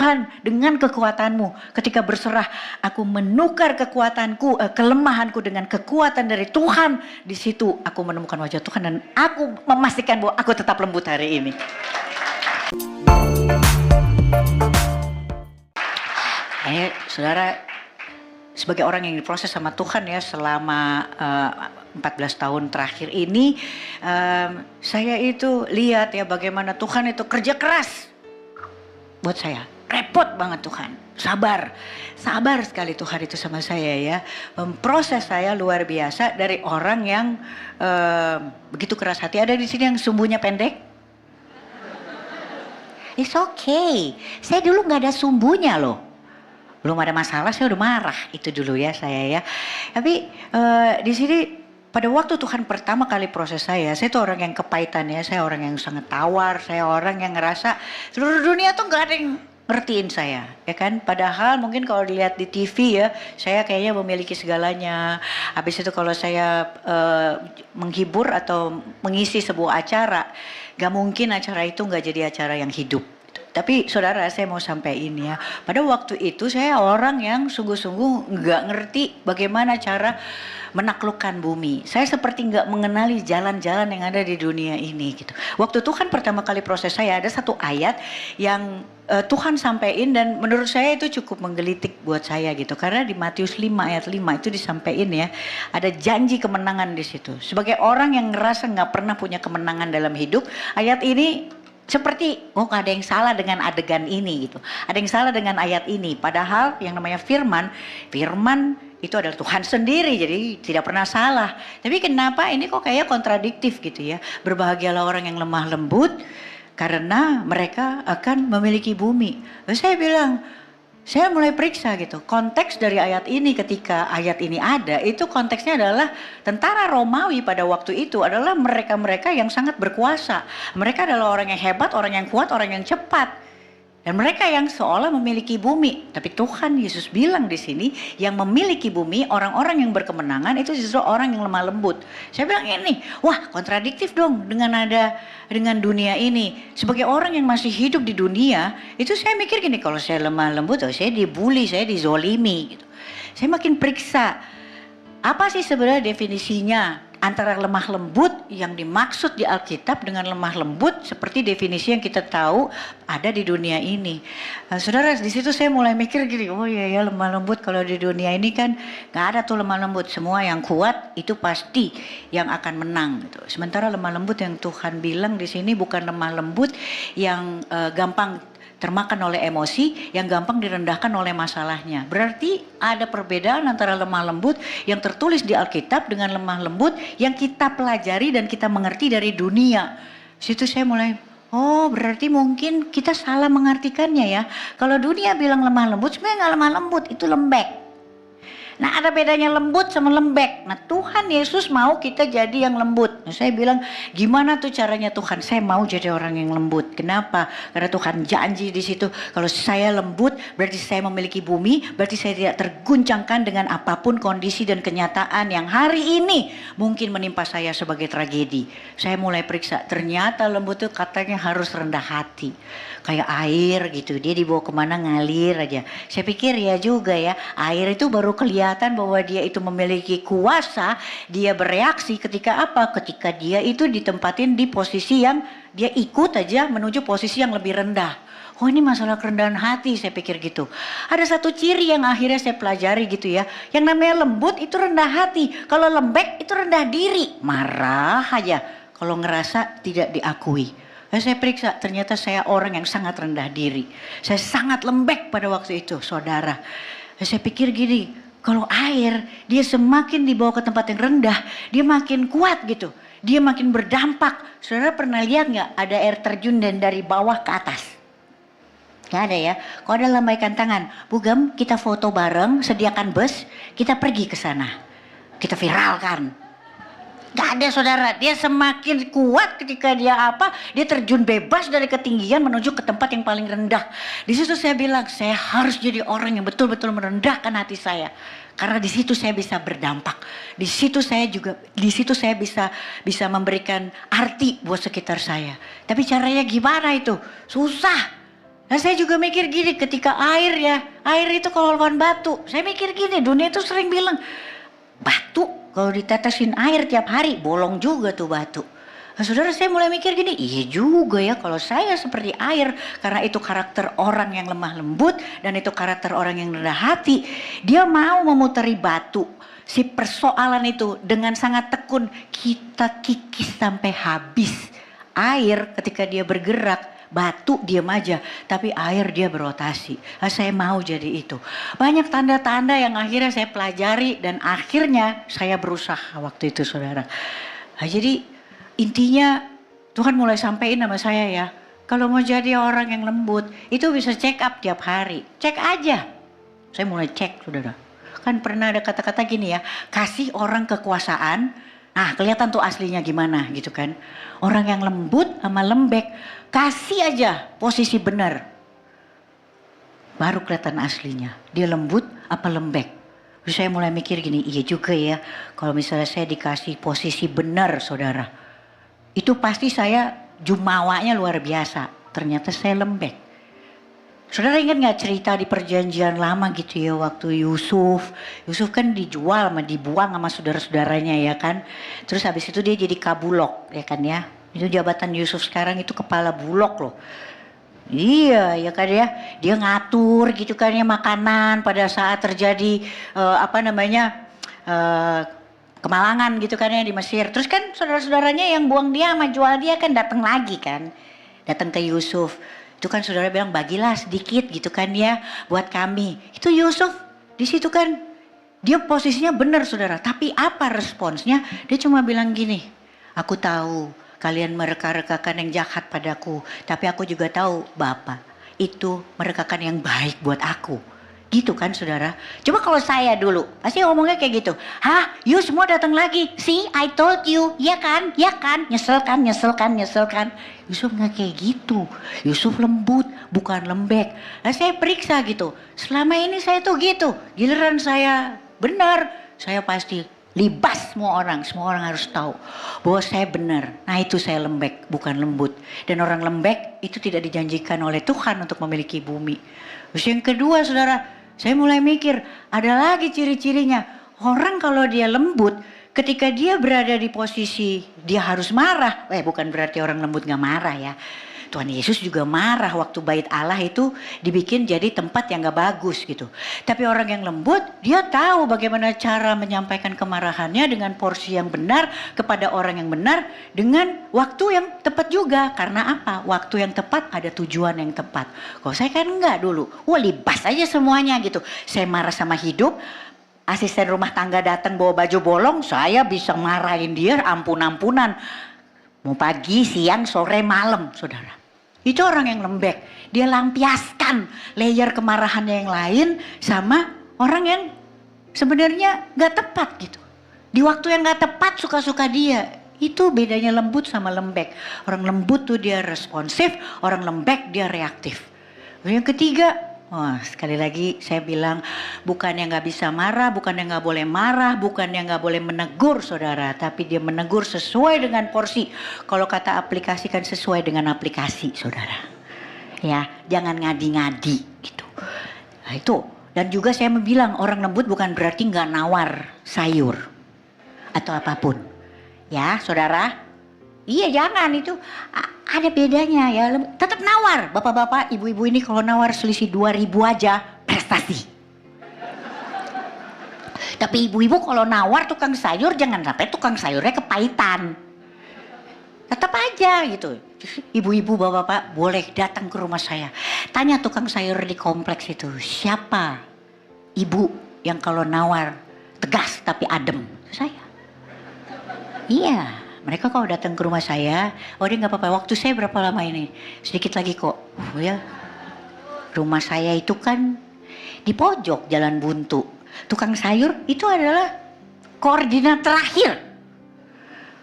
Tuhan dengan kekuatan-Mu. Ketika berserah, aku menukar kekuatanku, kelemahanku dengan kekuatan dari Tuhan. Di situ aku menemukan wajah Tuhan dan aku memastikan bahwa aku tetap lembut hari ini. Saudara, sebagai orang yang diproses sama Tuhan ya selama 14 tahun terakhir ini, saya itu lihat ya bagaimana Tuhan itu kerja keras buat saya. Repot banget Tuhan, sabar sekali Tuhan itu sama saya ya. Memproses saya luar biasa dari orang yang begitu keras hati. Ada di sini yang sumbunya pendek? It's okay, saya dulu gak ada sumbunya loh. Belum ada masalah, saya udah marah itu dulu ya saya ya. Tapi di sini pada waktu Tuhan pertama kali proses saya tuh orang yang kepahitan ya. Saya orang yang sangat tawar, saya orang yang ngerasa seluruh dunia tuh gak ada yang ngertiin saya, ya kan? Padahal mungkin kalau dilihat di TV ya, saya kayaknya memiliki segalanya. Habis itu kalau saya menghibur atau mengisi sebuah acara, gak mungkin acara itu gak jadi acara yang hidup. Tapi saudara, saya mau sampaikan ya, pada waktu itu saya orang yang sungguh-sungguh nggak ngerti bagaimana cara menaklukkan bumi. Saya seperti nggak mengenali jalan-jalan yang ada di dunia ini gitu. Waktu Tuhan pertama kali proses saya, ada satu ayat yang Tuhan sampaikan dan menurut saya itu cukup menggelitik buat saya gitu. Karena di Matius 5 ayat 5 itu disampaikan ya, ada janji kemenangan di situ. Sebagai orang yang ngerasa nggak pernah punya kemenangan dalam hidup, ayat ini seperti, oh ada yang salah dengan adegan ini gitu. Ada yang salah dengan ayat ini. Padahal yang namanya firman itu adalah Tuhan sendiri. Jadi tidak pernah salah. Tapi kenapa ini kok kayak kontradiktif gitu ya. Berbahagialah orang yang lemah lembut, karena mereka akan memiliki bumi. Lalu saya bilang, saya mulai periksa gitu. Konteks dari ayat ini ketika ayat ini ada, itu konteksnya adalah tentara Romawi pada waktu itu adalah mereka-mereka yang sangat berkuasa. Mereka adalah orang yang hebat, orang yang kuat, orang yang cepat. Dan mereka yang seolah memiliki bumi. Tapi Tuhan Yesus bilang di sini, yang memiliki bumi, orang-orang yang berkemenangan itu justru orang yang lemah lembut. Saya bilang ini, wah kontradiktif dong dengan dunia ini. Sebagai orang yang masih hidup di dunia, itu saya mikir gini, kalau saya lemah lembut, saya dibully, saya dizolimi gitu. Saya makin periksa, apa sih sebenarnya definisinya antara lemah lembut yang dimaksud di Alkitab dengan lemah lembut seperti definisi yang kita tahu ada di dunia ini. Saudara, di situ saya mulai mikir gini, oh iya ya lemah lembut kalau di dunia ini kan gak ada tuh lemah lembut. Semua yang kuat itu pasti yang akan menang gitu. Sementara lemah lembut yang Tuhan bilang di sini bukan lemah lembut yang gampang termakan oleh emosi, yang gampang direndahkan oleh masalahnya. Berarti ada perbedaan antara lemah lembut yang tertulis di Alkitab dengan lemah lembut yang kita pelajari dan kita mengerti dari dunia. Situ saya mulai, oh berarti mungkin kita salah mengartikannya ya. Kalau dunia bilang lemah lembut, sebenarnya nggak lemah lembut, itu lembek. Nah ada bedanya lembut sama lembek. Nah Tuhan Yesus mau kita jadi yang lembut. Nah, saya bilang gimana tuh caranya Tuhan? Saya mau jadi orang yang lembut. Kenapa? Karena Tuhan janji di situ. Kalau saya lembut berarti saya memiliki bumi. Berarti saya tidak terguncangkan dengan apapun kondisi dan kenyataan yang hari ini mungkin menimpa saya sebagai tragedi. Saya mulai periksa. Ternyata lembut itu katanya harus rendah hati. Kayak air gitu. Dia dibawa kemana ngalir aja. Saya pikir ya juga ya. Air itu baru kelihatan bahwa dia itu memiliki kuasa, dia bereaksi ketika apa? Ketika dia itu ditempatin di posisi yang dia ikut aja menuju posisi yang lebih rendah. Oh ini masalah kerendahan hati, saya pikir gitu. Ada satu ciri yang akhirnya saya pelajari gitu ya. Yang namanya lembut itu rendah hati. Kalau lembek itu rendah diri. Marah aja kalau ngerasa tidak diakui. Saya periksa, ternyata saya orang yang sangat rendah diri. Saya sangat lembek pada waktu itu, saudara. Saya pikir gini, kalau air dia semakin dibawa ke tempat yang rendah, dia makin kuat gitu. Dia makin berdampak. Saudara pernah lihat nggak ada air terjun dan dari bawah ke atas? Gak ada ya. Kalau ada lambaikan tangan, Bugam kita foto bareng, sediakan bus, kita pergi ke sana. Kita viralkan. Gak ada saudara, dia semakin kuat ketika dia terjun bebas dari ketinggian menuju ke tempat yang paling rendah. Di situ saya bilang, saya harus jadi orang yang betul-betul merendahkan hati saya. Karena di situ saya bisa berdampak. Di situ saya bisa memberikan arti buat sekitar saya. Tapi caranya gimana itu? Susah. Nah saya juga mikir gini ketika air ya, air itu kalau lawan batu. Saya mikir gini, dunia itu sering bilang, batu kalau ditetesin air tiap hari, bolong juga tuh batu. Nah, saudara saya mulai mikir gini, iya juga ya kalau saya seperti air. Karena itu karakter orang yang lemah lembut dan itu karakter orang yang rendah hati. Dia mau memutari batu, si persoalan itu dengan sangat tekun. Kita kikis sampai habis. Air ketika dia bergerak, batu diam aja, tapi air dia berotasi. Nah, saya mau jadi itu. Banyak tanda-tanda yang akhirnya saya pelajari dan akhirnya saya berusaha waktu itu saudara. Nah, jadi intinya Tuhan mulai sampaikan sama saya ya, kalau mau jadi orang yang lembut itu bisa check up tiap hari. Cek aja. Saya mulai cek saudara. Kan pernah ada kata-kata gini ya, kasih orang kekuasaan. Nah kelihatan tuh aslinya gimana gitu kan. Orang yang lembut sama lembek, kasih aja posisi benar. Baru kelihatan aslinya. Dia lembut apa lembek. Terus saya mulai mikir gini, iya juga ya. Kalau misalnya saya dikasih posisi benar saudara. Itu pasti saya jumawanya luar biasa. Ternyata saya lembek. Saudara ingat gak cerita di perjanjian lama gitu ya waktu Yusuf. Yusuf kan dijual dibuang sama saudara-saudaranya ya kan. Terus habis itu dia jadi kabulok ya kan ya. Itu jabatan Yusuf sekarang itu kepala bulog loh. Iya ya kan ya. Dia ngatur gitu kan ya makanan pada saat terjadi kemalangan gitu kan ya di Mesir. Terus kan saudara-saudaranya yang buang dia sama jual dia kan datang lagi kan. Datang ke Yusuf. Itu kan saudara bilang bagilah sedikit gitu kan ya buat kami. Itu Yusuf di situ kan dia posisinya benar saudara. Tapi apa responsnya? Dia cuma bilang gini, aku tahu kalian mereka-rekakan yang jahat padaku. Tapi aku juga tahu Bapak itu merekakan yang baik buat aku. Gitu kan saudara. Coba kalau saya dulu pasti ngomongnya kayak gitu. Hah you semua datang lagi. See I told you. Ya kan. Nyesel kan. Yusuf gak kayak gitu. Yusuf lembut bukan lembek. Nah saya periksa gitu. Selama ini saya tuh gitu. Giliran saya benar. Saya pasti libas semua orang. Semua orang harus tahu bahwa saya benar. Nah itu saya lembek bukan lembut. Dan orang lembek itu tidak dijanjikan oleh Tuhan untuk memiliki bumi. Terus yang kedua saudara. Saya mulai mikir, ada lagi ciri-cirinya. Orang kalau dia lembut, ketika dia berada di posisi dia harus marah. Bukan berarti orang lembut gak marah ya. Tuhan Yesus juga marah waktu bait Allah itu dibikin jadi tempat yang gak bagus gitu. Tapi orang yang lembut, dia tahu bagaimana cara menyampaikan kemarahannya dengan porsi yang benar kepada orang yang benar. Dengan waktu yang tepat juga. Karena apa? Waktu yang tepat ada tujuan yang tepat. Kalau saya kan enggak dulu. Libas aja semuanya gitu. Saya marah sama hidup. Asisten rumah tangga datang bawa baju bolong. Saya bisa marahin dia ampun-ampunan. Mau pagi, siang, sore, malam saudara. Itu orang yang lembek. Dia lampiaskan layer kemarahannya yang lain sama orang yang sebenarnya gak tepat gitu. Di waktu yang gak tepat suka-suka dia. Itu bedanya lembut sama lembek. Orang lembut tuh dia responsif, orang lembek dia reaktif. Yang ketiga, sekali lagi saya bilang bukan yang gak bisa marah, bukan yang gak boleh marah, bukan yang gak boleh menegur saudara. Tapi dia menegur sesuai dengan porsi. Kalau kata aplikasi kan sesuai dengan aplikasi saudara. Ya jangan ngadi-ngadi gitu. Nah itu. Dan juga saya bilang orang lembut bukan berarti gak nawar sayur. Atau apapun. Ya saudara. Iya jangan itu ada bedanya ya. Tetap nawar. Bapak-bapak, ibu-ibu ini kalau nawar selisih 2.000 aja prestasi. Tapi ibu-ibu kalau nawar tukang sayur jangan sampai tukang sayurnya kepahitan. Tetap aja gitu. Ibu-ibu, bapak-bapak boleh datang ke rumah saya. Tanya tukang sayur di kompleks itu. Siapa ibu yang kalau nawar tegas tapi adem? Saya. Iya. Mereka kalau datang ke rumah saya, dia gak apa-apa, waktu saya berapa lama ini? Sedikit lagi kok. Ya, rumah saya itu kan di pojok jalan buntu. Tukang sayur itu adalah koordinat terakhir.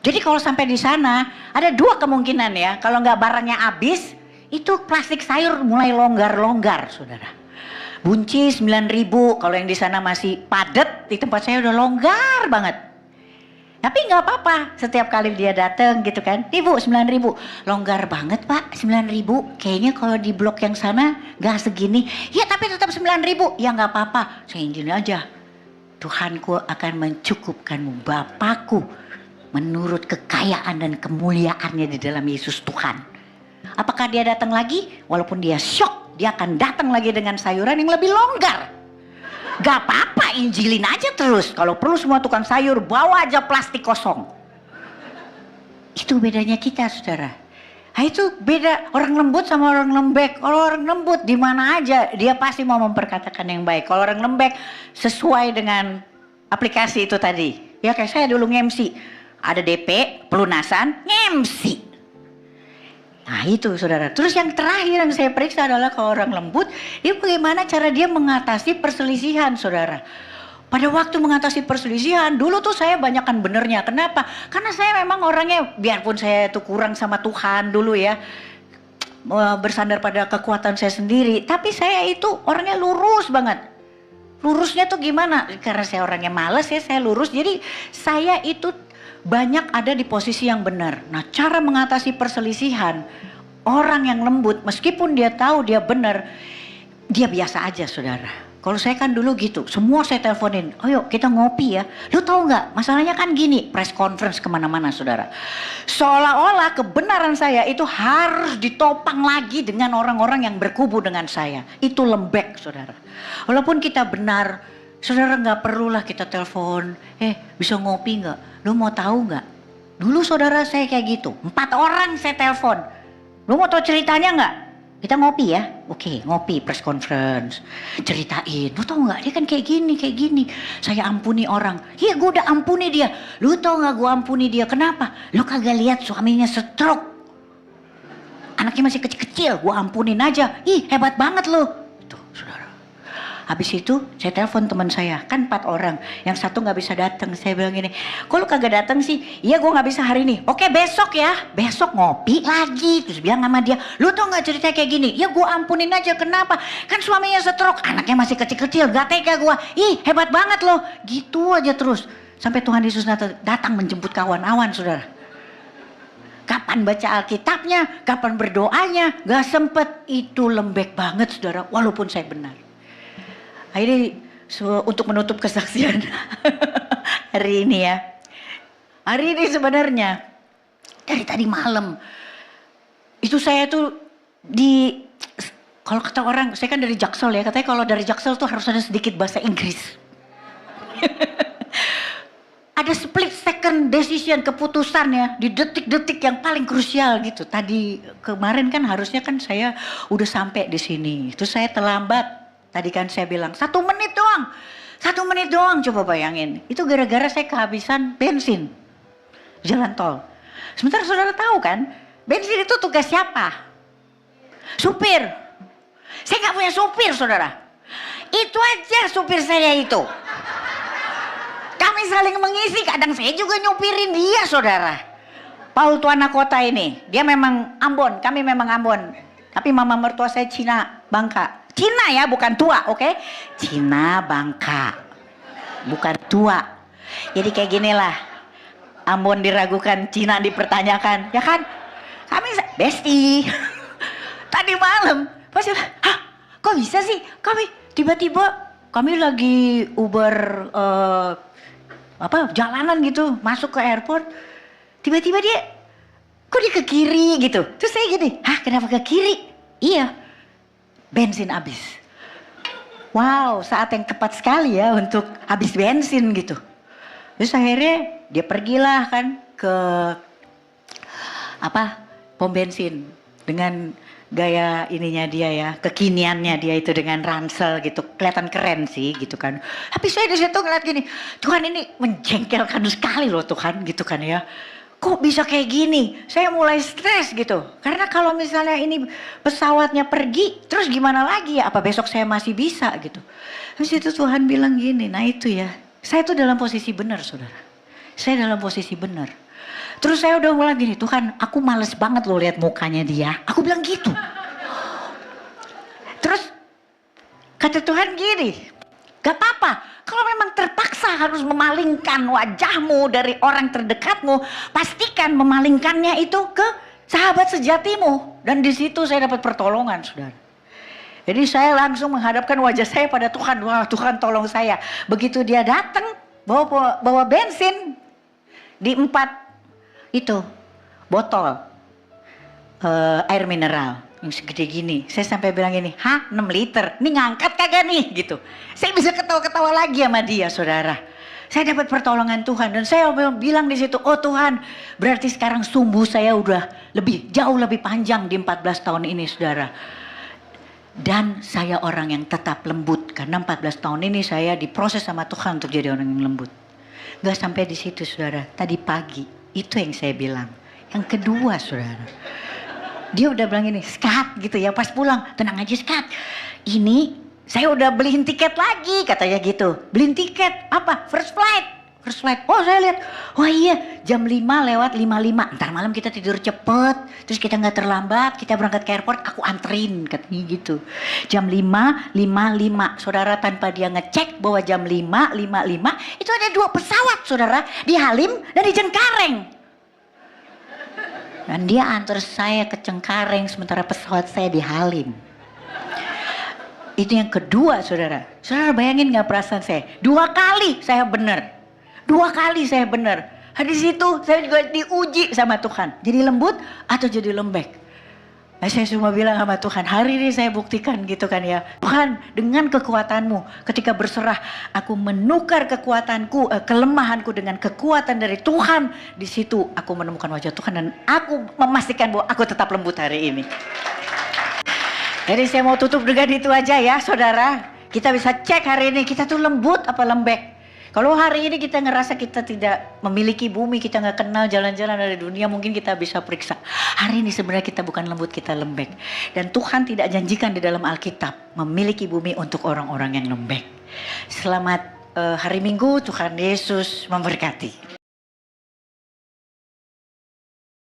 Jadi kalau sampai di sana, ada 2 kemungkinan ya. Kalau gak barangnya habis, itu plastik sayur mulai longgar-longgar saudara. Buncis 9.000, kalau yang di sana masih padat, di tempat saya udah longgar banget. Tapi nggak apa-apa, setiap kali dia datang gitu kan, Ibu 9.000, longgar banget Pak 9.000, kayaknya kalau di blok yang sana nggak segini, ya tapi tetap 9.000, ya nggak apa-apa, saya izin aja, Tuhanku akan mencukupkanmu, Bapakku, menurut kekayaan dan kemuliaannya di dalam Yesus Tuhan. Apakah dia datang lagi? Walaupun dia syok, dia akan datang lagi dengan sayuran yang lebih longgar. Gak apa-apa, injilin aja terus. Kalau perlu semua tukang sayur bawa aja plastik kosong. Itu bedanya kita, saudara. Nah, itu beda orang lembut sama orang lembek. Kalau orang lembut di mana aja dia pasti mau memperkatakan yang baik. Kalau orang lembek sesuai dengan aplikasi itu tadi. Ya kayak saya dulu nge-MC. Ada DP, pelunasan, nge-MC. Nah itu saudara. Terus yang terakhir yang saya periksa adalah kalau orang lembut, dia bagaimana cara dia mengatasi perselisihan, saudara. Pada waktu mengatasi perselisihan, dulu tuh saya banyakkan benernya. Kenapa? Karena saya memang orangnya, biarpun saya itu kurang sama Tuhan dulu ya, bersandar pada kekuatan saya sendiri. Tapi saya itu orangnya lurus banget. Lurusnya tuh gimana? Karena saya orangnya malas ya, saya lurus. Jadi saya itu banyak ada di posisi yang benar. Nah, cara mengatasi perselisihan, orang yang lembut meskipun dia tahu dia benar, dia biasa aja, saudara. Kalau saya kan dulu gitu, semua saya teleponin, ayo kita ngopi ya. Lu tahu nggak? Masalahnya kan gini, press conference kemana-mana, saudara. Seolah-olah kebenaran saya itu harus ditopang lagi dengan orang-orang yang berkubu dengan saya. Itu lembek, saudara. Walaupun kita benar, saudara nggak perlulah kita telepon, bisa ngopi nggak? Lu mau tahu nggak? Dulu saudara saya kayak gitu, 4 orang saya telepon. Lu mau tahu ceritanya nggak? Kita ngopi ya, oke ngopi press conference, ceritain. Lu tahu nggak dia kan kayak gini, saya ampuni orang. Iya gue udah ampuni dia. Lu tahu nggak gue ampuni dia? Kenapa? Lu kagak lihat suaminya stroke, anaknya masih kecil-kecil, gue ampunin aja. Ih hebat banget lu. Tuh saudara. Habis itu saya telepon teman saya, kan 4 orang, yang satu nggak bisa datang. Saya bilang gini, kok lu kagak datang sih? Iya gue nggak bisa hari ini. Oke besok ya, besok ngopi lagi. Terus bilang sama dia, lu tau nggak ceritanya kayak gini? Ya gue ampunin aja, kenapa? Kan suaminya stroke, anaknya masih kecil-kecil, gak tega gue. Ih hebat banget loh, gitu aja terus. Sampai Tuhan Yesus datang menjemput kawan-kawan, saudara. Kapan baca Alkitabnya, kapan berdoanya, gak sempet. Itu lembek banget, saudara, walaupun saya benar. Akhirnya untuk menutup kesaksian hari ini ya. Hari ini sebenarnya dari tadi malam itu saya tuh kalau kata orang, saya kan dari Jaksel ya, katanya kalau dari Jaksel tuh harus ada sedikit bahasa Inggris. Ada split second decision, keputusan ya di detik-detik yang paling krusial gitu. Tadi kemarin kan harusnya kan saya udah sampai di sini, terus saya terlambat. Tadi kan saya bilang 1 menit doang, 1 menit doang, coba bayangin. Itu gara-gara saya kehabisan bensin jalan tol. Sementara saudara tahu kan, bensin itu tugas siapa? Supir. Saya nggak punya supir, saudara. Itu aja supir saya itu. Kami saling mengisi, kadang saya juga nyupirin dia, saudara. Paul Tuana Kota ini, dia memang Ambon, kami memang Ambon. Tapi mama mertua saya Cina, Bangka. Cina ya, bukan tua, oke? Cina Bangka, bukan tua. Jadi kayak ginilah, Ambon diragukan, Cina dipertanyakan, ya kan? Kami besti. Tadi malam, pasti, hah? Kok bisa sih? Kami tiba-tiba kami lagi Uber jalanan gitu, masuk ke airport. Tiba-tiba kok dia ke kiri gitu. Terus saya gini, hah kenapa ke kiri? Iya. Bensin habis. Wow, saat yang tepat sekali ya untuk habis bensin gitu. Terus akhirnya dia pergilah kan ke pom bensin dengan gaya ininya dia ya, kekiniannya dia itu dengan ransel gitu, kelihatan keren sih gitu kan. Tapi saya di situ ngeliat gini, Tuhan ini menjengkelkan sekali loh Tuhan gitu kan ya. Kok bisa kayak gini? Saya mulai stres gitu. Karena kalau misalnya ini pesawatnya pergi, terus gimana lagi ya? Apa besok saya masih bisa gitu? Terus itu Tuhan bilang gini, nah itu ya. Saya tuh dalam posisi benar, saudara. Saya dalam posisi benar. Terus saya udah mulai gini, Tuhan aku males banget loh lihat mukanya dia. Aku bilang gitu. Terus kata Tuhan gini, Gak apa-apa. Kalau memang terpaksa harus memalingkan wajahmu dari orang terdekatmu, pastikan memalingkannya itu ke sahabat sejatimu. Dan di situ saya dapat pertolongan, saudara. Jadi saya langsung menghadapkan wajah saya pada Tuhan. Wah, Tuhan tolong saya. Begitu dia datang bawa bensin di 4 itu botol air mineral yang segede gini. Saya sampai bilang gini, 6 liter, ini ngangkat kagak nih gitu. Saya bisa ketawa-ketawa lagi sama dia, saudara. Saya dapat pertolongan Tuhan dan saya bilang di situ, oh Tuhan, berarti sekarang sumbu saya udah jauh lebih panjang di 14 tahun ini, saudara. Dan saya orang yang tetap lembut karena 14 tahun ini saya diproses sama Tuhan untuk jadi orang yang lembut. Gak sampai di situ, saudara. Tadi pagi itu yang saya bilang. Yang kedua, saudara, dia udah bilang ini, Skat gitu ya, pas pulang, tenang aja Skat, ini saya udah beliin tiket lagi, katanya gitu. Beliin tiket apa? First flight. Oh saya lihat, wah iya jam 5 lewat 55, ntar malam kita tidur cepet, terus kita gak terlambat, kita berangkat ke airport, aku anterin, katanya gitu. Jam 5.55, saudara, tanpa dia ngecek bahwa jam 5.55 itu ada 2 pesawat, saudara, di Halim dan di Cengkareng. Dan dia antar saya ke Cengkareng sementara pesawat saya di Halim. Itu yang kedua, saudara. Saudara bayangin gak perasaan saya? 2 kali saya benar. 2 kali saya benar. Di situ saya juga diuji sama Tuhan. Jadi lembut atau jadi lembek. Nah, saya cuma bilang sama Tuhan, hari ini saya buktikan gitu kan ya. Tuhan, dengan kekuatanmu, ketika berserah, aku menukar kekuatanku, kelemahanku dengan kekuatan dari Tuhan. Di situ aku menemukan wajah Tuhan dan aku memastikan bahwa aku tetap lembut hari ini. Jadi saya mau tutup dengan itu aja ya, saudara. Kita bisa cek hari ini kita tuh lembut apa lembek. Kalau hari ini kita ngerasa kita tidak memiliki bumi, kita nggak kenal jalan-jalan dari dunia, mungkin kita bisa periksa. Hari ini sebenarnya kita bukan lembut, kita lembek. Dan Tuhan tidak janjikan di dalam Alkitab memiliki bumi untuk orang-orang yang lembek. Selamat hari Minggu, Tuhan Yesus memberkati.